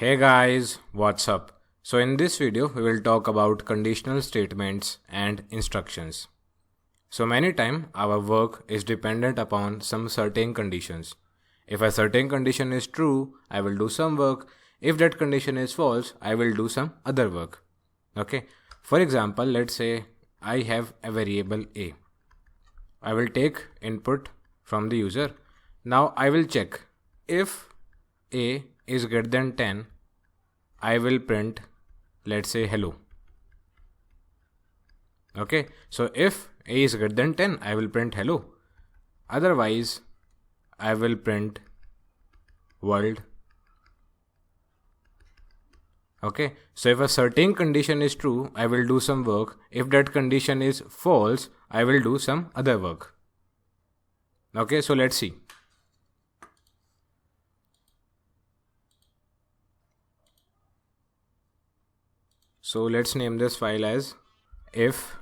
Hey guys, what's up? So in this video, we will talk about conditional statements and instructions. So many times our work is dependent upon some certain conditions. If a certain condition is true, I will do some work. If that condition is false, I will do some other work. Okay. For example, let's say I have a variable a. I will take input from the user. Now I will check if a is greater than 10, I will print, let's say, hello. Okay, so if a is greater than 10, I will print hello. Otherwise, I will print world. Okay, so if a certain condition is true, I will do some work. If that condition is false, I will do some other work. Okay, so let's see. So let's name this file as if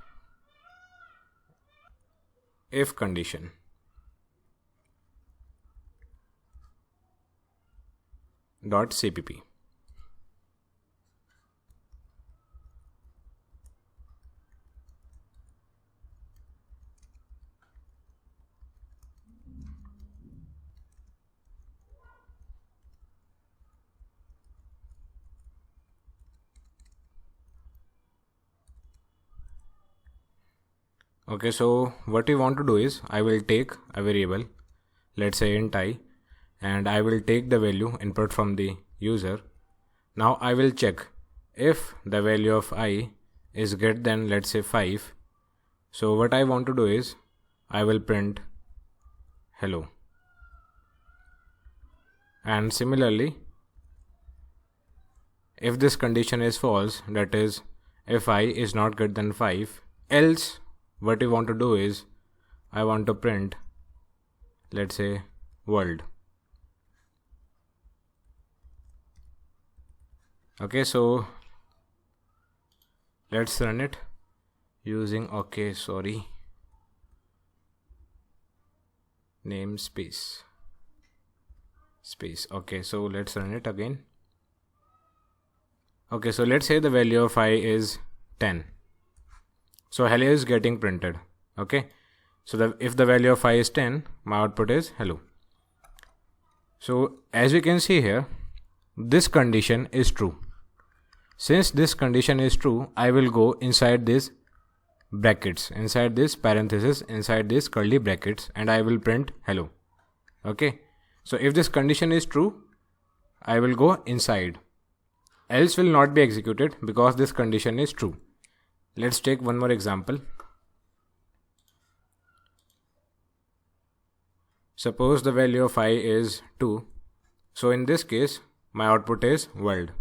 condition. .cpp. Okay, so what we want to do is I will take a variable, let's say int I, and I will take the value input from the user. Now I will check if the value of I is greater than, let's say, 5. So what I want to do is I will print hello. And similarly, if this condition is false, that is if I is not greater than 5, else what we want to do is I want to print, let's say, world. Okay, so let's run it using namespace space. Okay, so let's run it again. Okay, so let's say the value of I is 10. So hello is getting printed. Okay, so if the value of I is 10, my output is hello. So as we can see here, this condition is true. Since this condition is true, I will go inside this brackets, inside this parenthesis, inside this curly brackets, and I will print hello. Okay, so if this condition is true, I will go inside. Else will not be executed because this condition is true. Let's take one more example. Suppose the value of I is 2. So in this case, my output is world.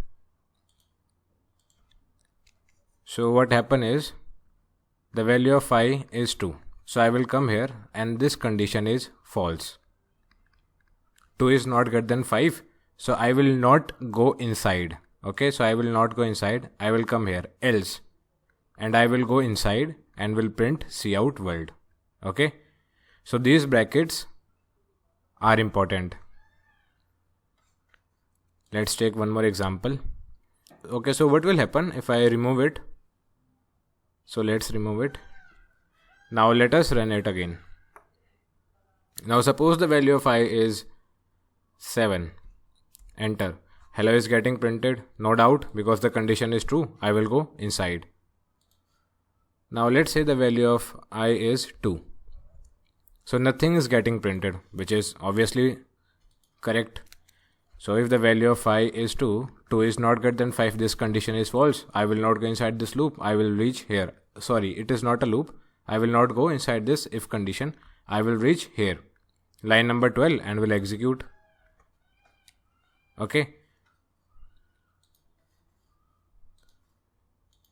So what happen is the value of I is 2. So I will come here and this condition is false. 2 is not greater than 5. So I will not go inside. Okay, so I will not go inside. I will come here else. And I will go inside and will print cout world. Okay, so these brackets are important. Let's take one more example. Okay, so what will happen if I remove it? So let's remove it. Now let us run it again. Now suppose the value of I is 7. Enter. Hello is getting printed. No doubt, because the condition is true. I will go inside. Now let's say the value of I is 2. So nothing is getting printed, which is obviously correct. So if the value of I is 2, 2 is not greater than 5, this condition is false. I will not go inside this loop. I will reach here. Sorry, it is not a loop. I will not go inside this if condition. I will reach here. Line number 12 and will execute. Okay.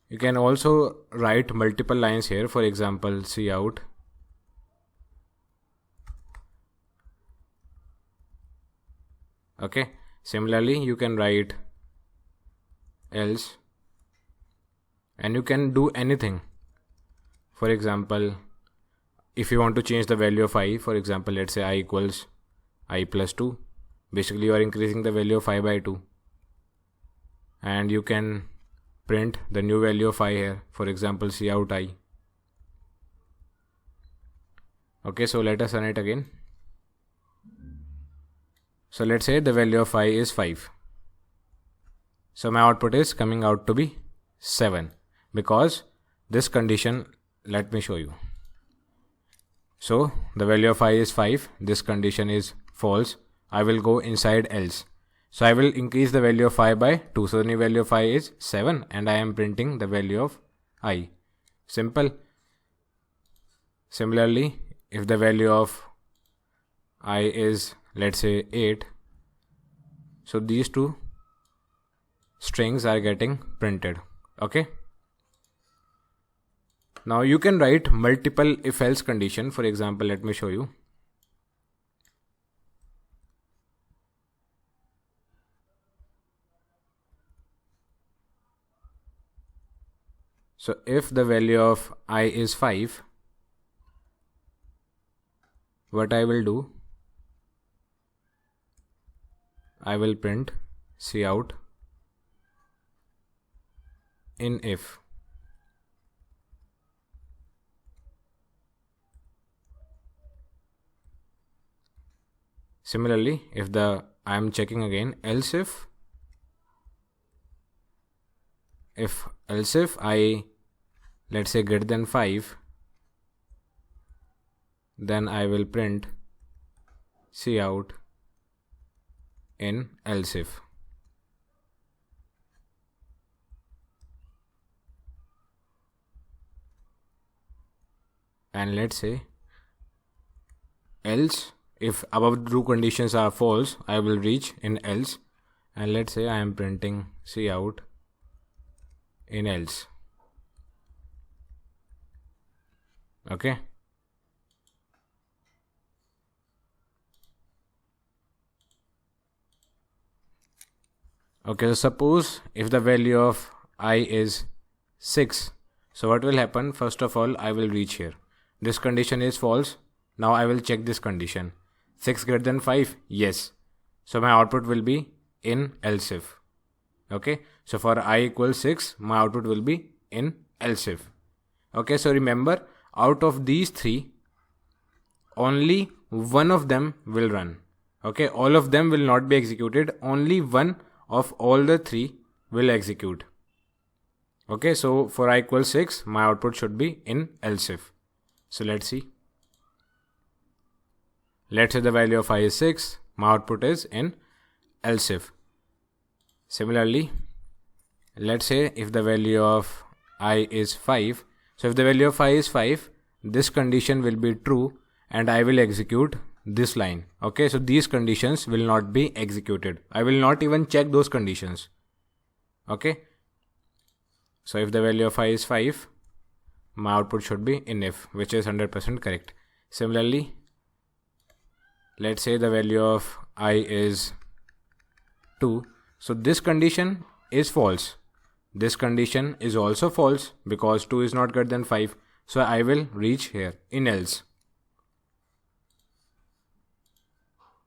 You can also write multiple lines here. For example, cout. Okay. Similarly, you can write else. And you can do anything. For example, if you want to change the value of I, for example, let's say I equals I plus 2. Basically, you are increasing the value of I by 2. and you can print the new value of I here. For example, cout I. Okay, so let us run it again. So let's say the value of I is 5. So my output is coming out to be 7 because this condition, let me show you. So the value of I is 5. This condition is false. I will go inside else. So I will increase the value of I by 2. So the new value of I is 7 and I am printing the value of I. Simple. Similarly, if the value of I is, let's say, 8, so these two strings are getting printed. Okay. Now you can write multiple if else condition. For example, let me show you. So if the value of I is 5, what I will do, I will print cout in if. Similarly, if I am checking again, else if I, let's say, greater than 5, then I will print cout in else if. And let's say else, if above true conditions are false, I will reach in else. And let's say I am printing cout in else. Okay. Okay, so suppose if the value of I is 6, so what will happen? First of all, I will reach here. This condition is false. Now I will check this condition. 6 greater than 5? Yes. So my output will be in else if. Okay, so for I equals 6, my output will be in else if. Okay, so remember, out of these three, only one of them will run. Okay, all of them will not be executed. Only one of all the three will execute. Okay, so for I equals 6, my output should be in else if. So let's see. Let's say the value of I is 6, my output is in else if. Similarly, let's say if the value of I is 5, so if the value of I is 5, this condition will be true and I will execute this line. Okay, so these conditions will not be executed. I will not even check those conditions. Okay, so if the value of I is 5, my output should be in if, which is 100% correct. Similarly, let's say the value of I is 2. So this condition is false. This condition is also false because 2 is not greater than 5. So I will reach here in else.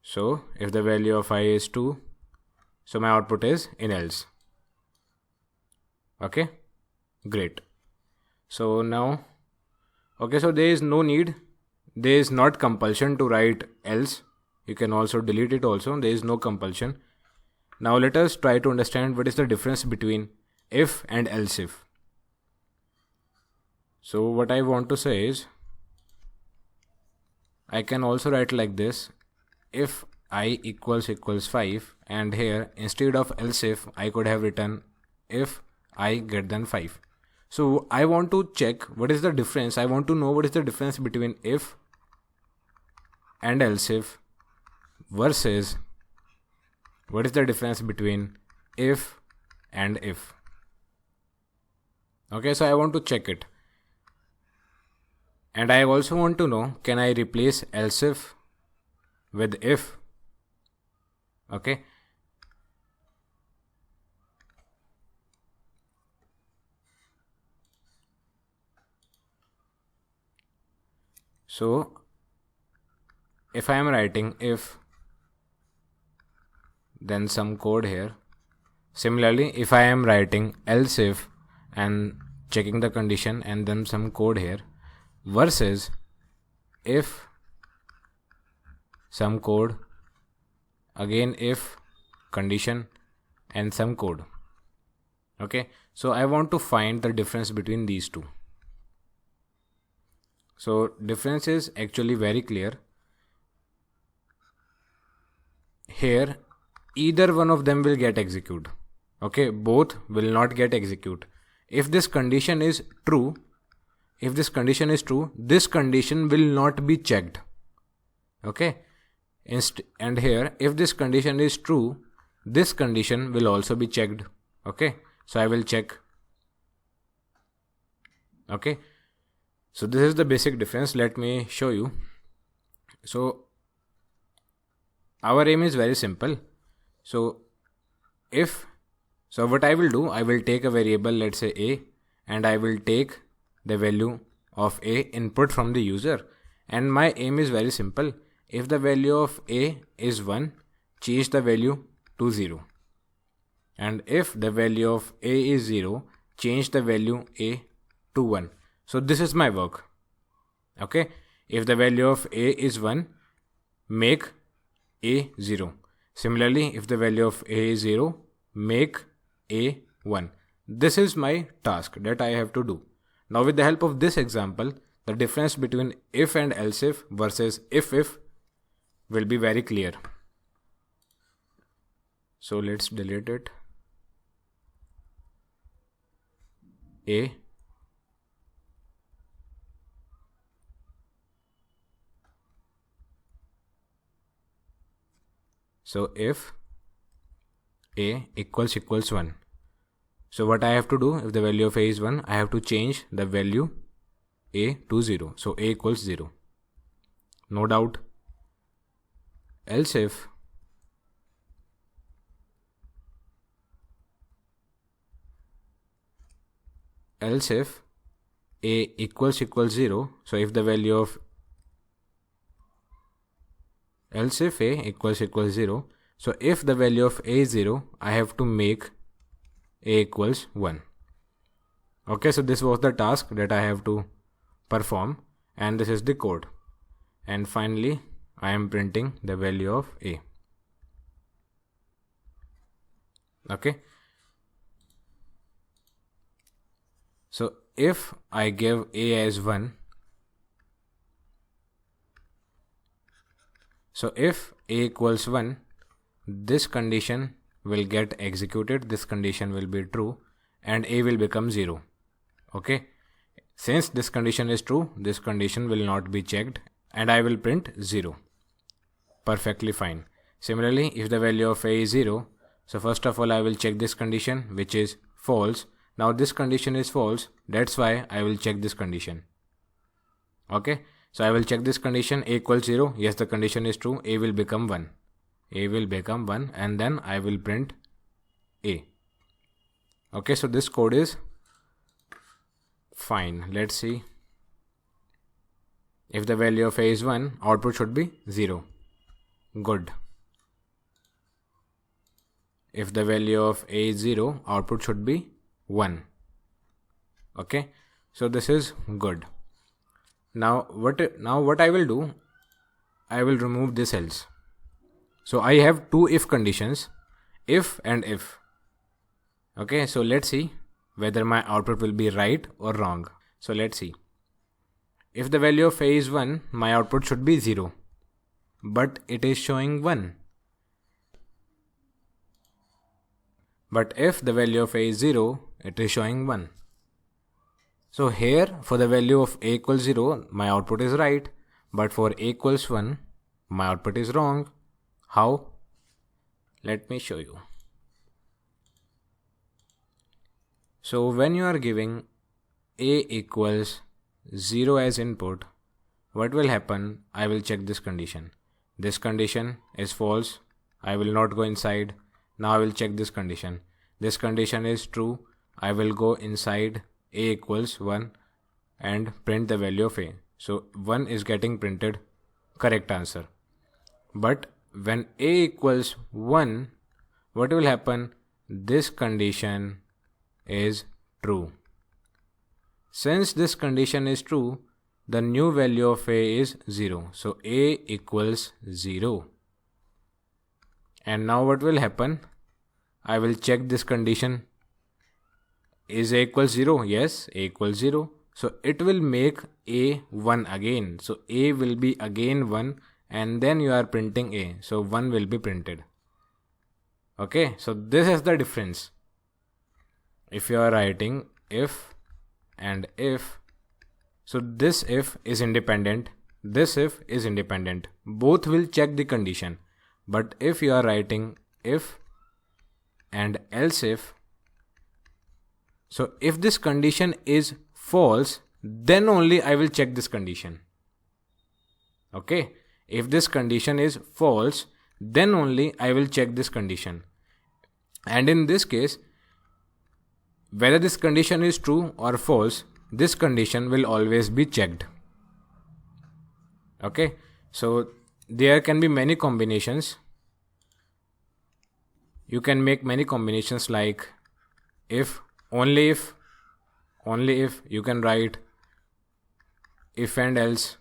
So if the value of I is 2, so my output is in else. Okay, great. So now, okay, so there is no need. There is not compulsion to write else. You can also delete it also. There is no compulsion. Now let us try to understand what is the difference between if and else if. So what I want to say is, I can also write like this. If I equals 5, and here instead of else if, I could have written if I greater than 5. So I want to check what is the difference. I want to know what is the difference between if and else if versus what is the difference between if and if. Okay, so I want to check it. And I also want to know, can I replace else if with if? Okay. So if I am writing if, then some code here, Similarly, if I am writing else if and checking the condition and then some code here, versus if some code, again if condition and some code. Okay, so I want to find the difference between these two. So difference is actually very clear. Here either one of them will get execute. Okay, both will not get execute. If this condition is true, this condition will not be checked. Okay, and here if this condition is true, this condition will also be checked. Okay, so I will check. Okay, so this is the basic difference. Let me show you. So our aim is very simple. So what I will do, I will take a variable, let's say a, and I will take the value of a input from the user, and my aim is very simple. If the value of a is 1, change the value to 0, and if the value of a is 0, change the value a to 1. So this is my work. Okay, if the value of a is 1, make a 0. Similarly, if the value of a is 0, make a 1. This is my task that I have to do. Now with the help of this example, the difference between if and else if versus if will be very clear. So let's delete it. A, so if a equals 1. So what I have to do, if the value of a is 1, I have to change the value a to 0. So a equals 0. No doubt. Else if a equals 0, so if the value of else if a equals 0, so if the value of a is 0, I have to make a equals 1. Okay, so this was the task that I have to perform, and this is the code. And finally, I am printing the value of a. Okay, so if I give a as 1, so if a equals 1, this condition will get executed, this condition will be true, and a will become 0. Okay, since this condition is true, this condition will not be checked, and I will print 0. Perfectly fine. Similarly, if the value of a is 0, so first of all I will check this condition, which is false. Now this condition is false, that's why I will check this condition. Okay, so I will check this condition, a equals 0, yes, the condition is true, a will become 1. A will become 1, and then I will print a. Okay, so this code is fine. Let's see. If the value of a is 1, output should be 0. Good. If the value of a is 0, output should be 1. Okay, so this is good. Now what I will do, I will remove this else. So I have two if conditions, if and if. Okay, so let's see whether my output will be right or wrong. So let's see. If the value of a is 1, my output should be 0. But it is showing 1. But if the value of a is 0, it is showing 1. So here for the value of a equals 0, my output is right. But for a equals 1, my output is wrong. How? Let me show you. So when you are giving a equals 0 as input, what will happen? I will check this condition. This condition is false. I will not go inside. Now I will check this condition. This condition is true. I will go inside a equals 1 and print the value of a. So 1 is getting printed. Correct answer. But when a equals 1, what will happen? this condition is true. Since this condition is true, the new value of a is 0. So a equals 0. And now what will happen? I will check this condition. Is a equals 0? Yes, a equals 0. So it will make a 1 again. So a will be again 1 and then you are printing a. So 1 will be printed. Okay, so this is the difference. If you are writing if and if, so this if is independent, this if is independent. Both will check the condition. But if you are writing if and else if, so if this condition is false, then only I will check this condition. Okay, if this condition is false, then only I will check this condition. And in this case, whether this condition is true or false, this condition will always be checked. Okay, so there can be many combinations. You can make many combinations like if, only if, you can write if and else.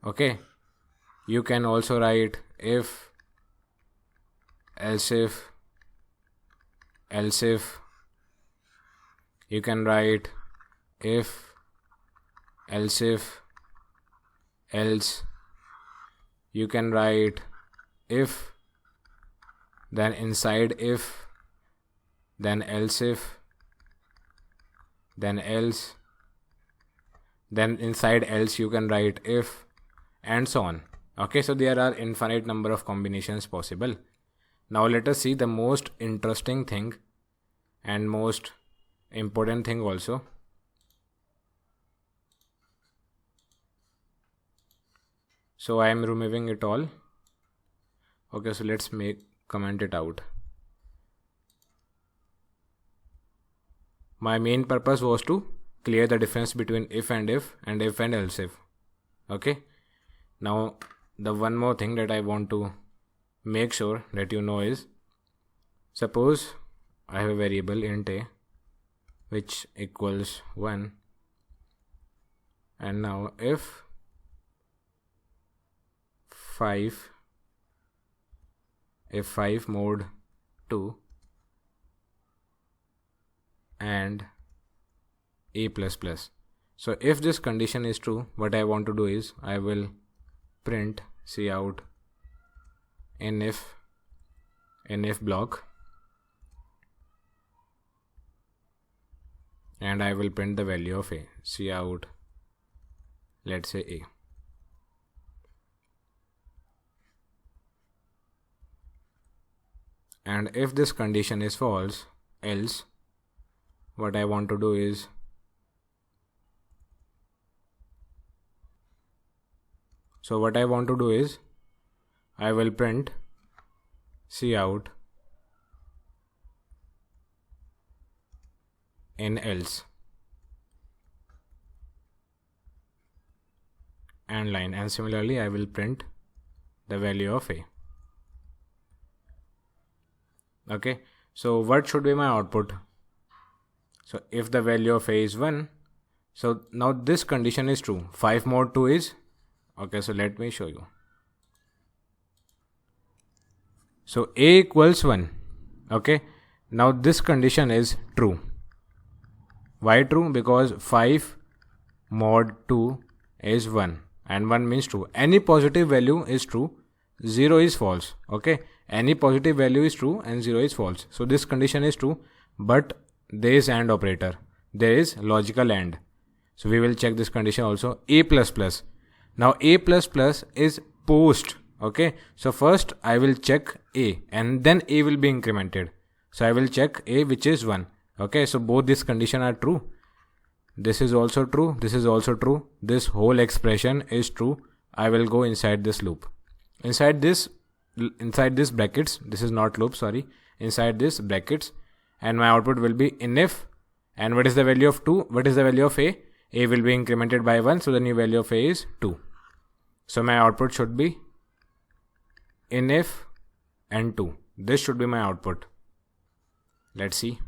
Okay, you can also write if, else if, you can write if, else if, else, you can write if, then inside if, then else if, then else, then inside else you can write if, and so on. Okay, so there are infinite number of combinations possible. Now let us see the most interesting thing and most important thing also. So I am removing it all. Okay, so let's comment it out. My main purpose was to clear the difference between if and else if. Okay, now the one more thing that I want to make sure that you know is, suppose I have a variable int a which equals 1, and now if 5 mod 2 and a++. So if this condition is true, what I want to do is I will print cout nf block, and I will print the value of a, cout, let's say a. And if this condition is false, else, what I want to do is I will print cout in else and line, and similarly I will print the value of a. Okay, so what should be my output? So if the value of a is 1, so now this condition is true. 5 mod 2 is, okay, so let me show you. So a equals 1. Okay, now this condition is true. Why true? Because 5 mod 2 is 1 and 1 means true. Any positive value is true, 0 is false. Okay, any positive value is true and 0 is false. So this condition is true, but there is AND operator. There is logical AND. So we will check this condition also. A++. Now a++ is post. Okay, so first I will check a and then a will be incremented. So I will check a, which is 1. Okay, so both this condition are true. This is also true. This is also true. This whole expression is true. I will go inside this loop. Inside this brackets, this is not loop, sorry. Inside this brackets, and my output will be inif. And what is the value of 2? What is the value of a? A will be incremented by 1, so the new value of a is 2. So my output should be inif and 2. This should be my output. Let's see.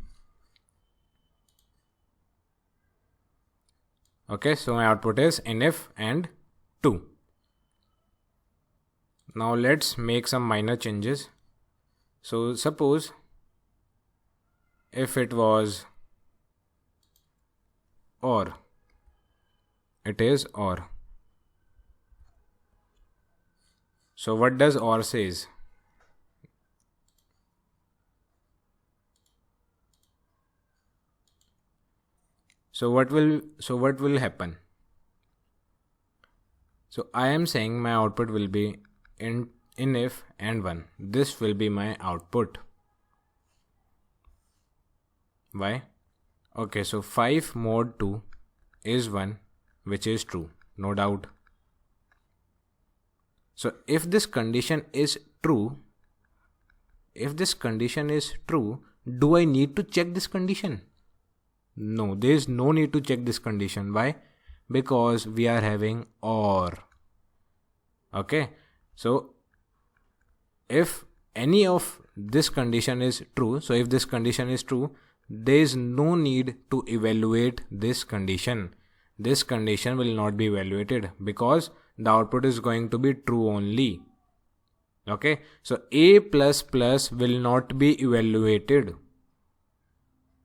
Okay, so my output is NF and 2. Now let's make some minor changes. So suppose if it was OR, it is OR. So what does OR says? So what will happen? So I am saying my output will be in if and 1. This will be my output. Why? Okay, so 5 mod 2 is 1, which is true, no doubt. So if this condition is true, do I need to check this condition? No, there is no need to check this condition. Why? Because we are having OR. Okay, so if any of this condition is true, so if this condition is true, there is no need to evaluate this condition. This condition will not be evaluated because the output is going to be true only. Okay, so A++ will not be evaluated.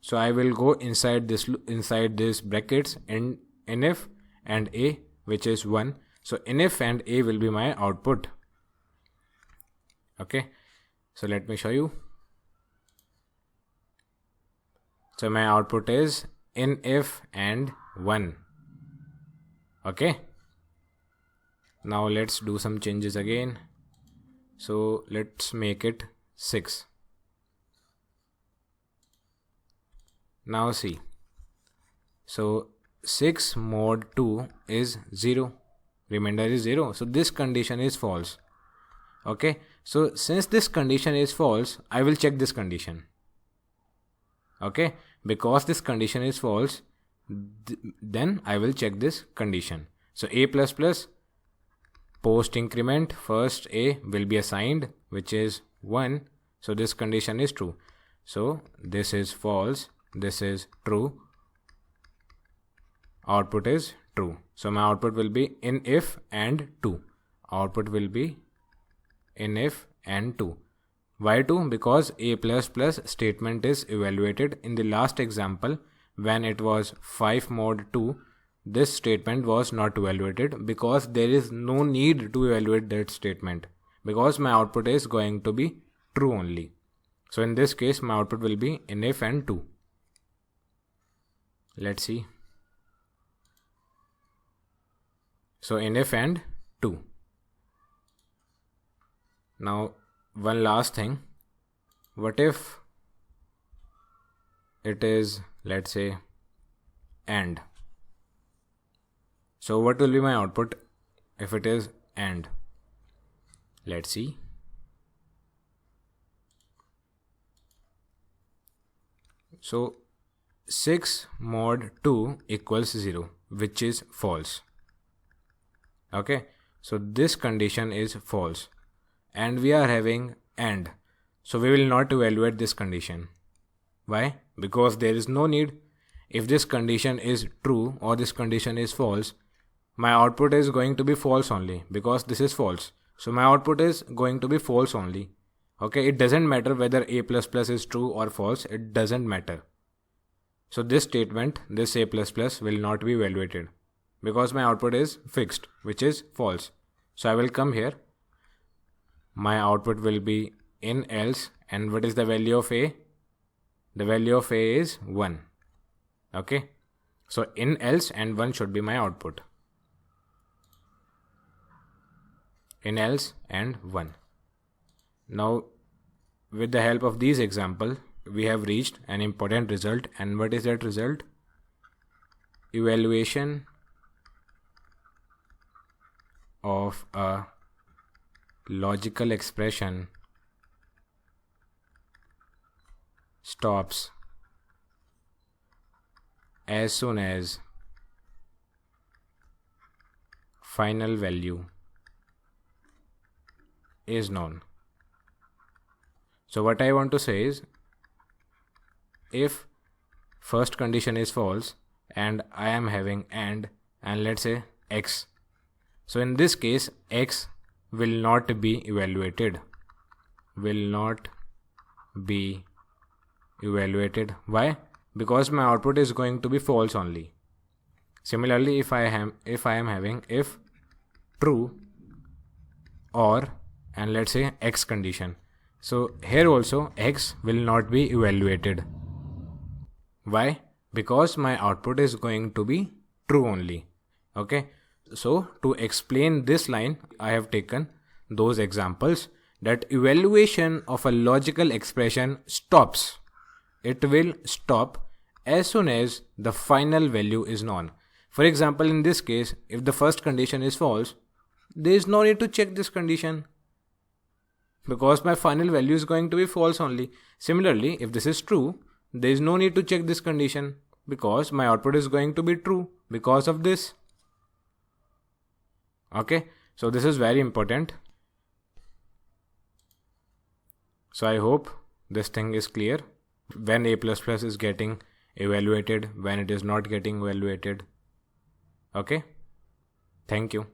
So I will go inside this brackets and NF and A, which is 1. So NF and A will be my output. Okay, so let me show you. So my output is NF and 1. Okay, now let's do some changes again. So let's make it 6. Now see, so 6 mod 2 is 0, remainder is 0, so this condition is false. Okay, so since this condition is false, I will check this condition. Okay, because this condition is false, then I will check this condition. So A++ post increment first A will be assigned, which is 1, so this condition is true. So this is false, this is true, output is true. So my output will be in if and 2. Output will be in if and 2. Why 2? Because A++ statement is evaluated. In the last example, when it was 5 mod 2, this statement was not evaluated because there is no need to evaluate that statement because my output is going to be true only. So in this case, my output will be in if and 2. Let's see. So in if and 2. Now one last thing. What if it is, let's say, AND? So what will be my output if it is AND? Let's see. So 6 mod 2 equals 0, which is false. Okay, so this condition is false and we are having AND, so we will not evaluate this condition. Why? Because there is no need. If this condition is true or this condition is false, my output is going to be false only because this is false. So my output is going to be false only. Okay, it doesn't matter whether A++ is true or false, it doesn't matter. So this statement, this A++ will not be evaluated because my output is fixed, which is false. So I will come here. My output will be in else, and what is the value of A? The value of A is 1. Okay, so in else and 1 should be my output. In else and 1. Now with the help of these examples, we have reached an important result. And what is that result? Evaluation of a logical expression stops as soon as final value is known. So what I want to say is, if first condition is false and I am having and let's say x, so in this case x will not be evaluated. Why? Because my output is going to be false only. Similarly, if I am having if true or and let's say x condition, so here also x will not be evaluated. Why? Because my output is going to be true only. Okay, so to explain this line, I have taken those examples that evaluation of a logical expression stops. It will stop as soon as the final value is known. For example, in this case, if the first condition is false, there is no need to check this condition because my final value is going to be false only. Similarly, if this is true, there is no need to check this condition because my output is going to be true because of this. Okay, so this is very important. So I hope this thing is clear. When A++ is getting evaluated, when it is not getting evaluated. Okay, thank you.